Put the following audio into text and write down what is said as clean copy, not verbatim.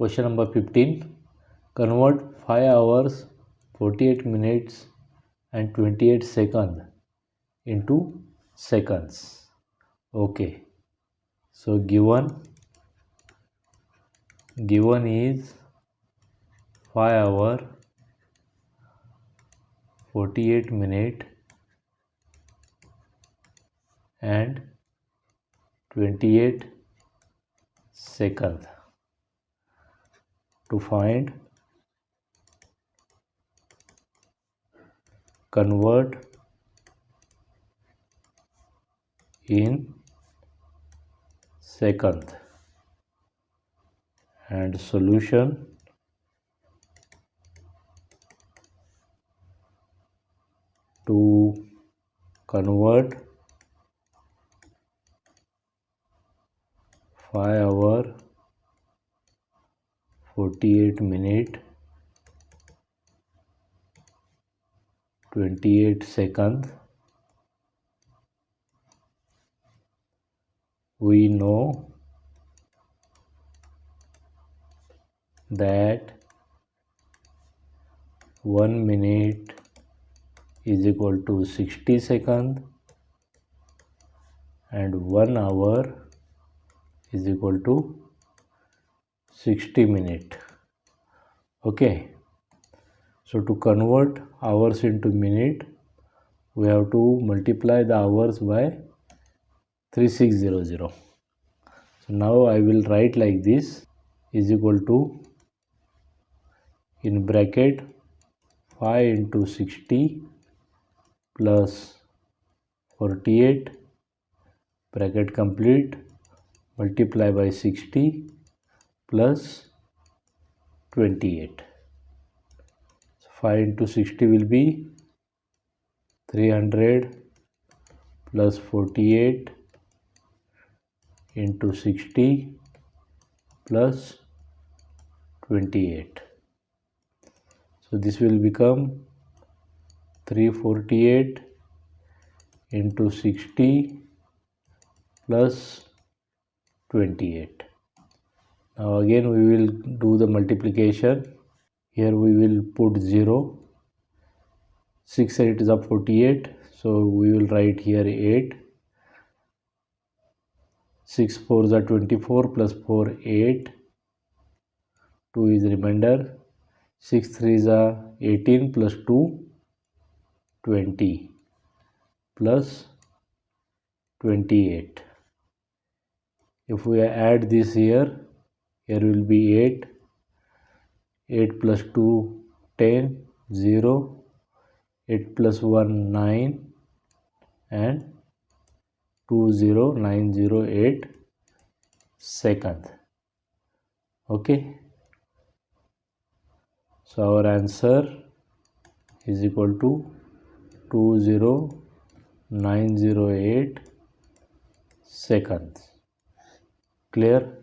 Question number 15. Convert 5 hours, 48 minutes and 28 seconds into seconds. Okay. So given is 5 hour, 48 minute and 28 seconds. To find, convert in second, and solution to convert 5 hour, 48 minute, 28 seconds. We know that 1 minute is equal to 60 seconds and 1 hour is equal to 60 minutes. Okay. So to convert hours into minute, we have to multiply the hours by 3600. So now I will write like this, is equal to, in bracket, 5 into 60 plus 48, bracket complete, multiply by 60 plus 28. 5 into 60 will be 300 plus 48 into 60 plus 28. So this will become 348 into 60 plus 28. Now again we will do the multiplication. Here we will put 0. 6 8 is of 48. So we will write here 8. 6 4s are 24 plus 4 8. 2 is remainder. 6 3s are 18 plus 2 20 plus 28. If we add this here will be 8. 8 plus 2 10, 0, 8 plus 1 9 and 20908 seconds. Okay. So our answer is equal to 20908 seconds. Clear?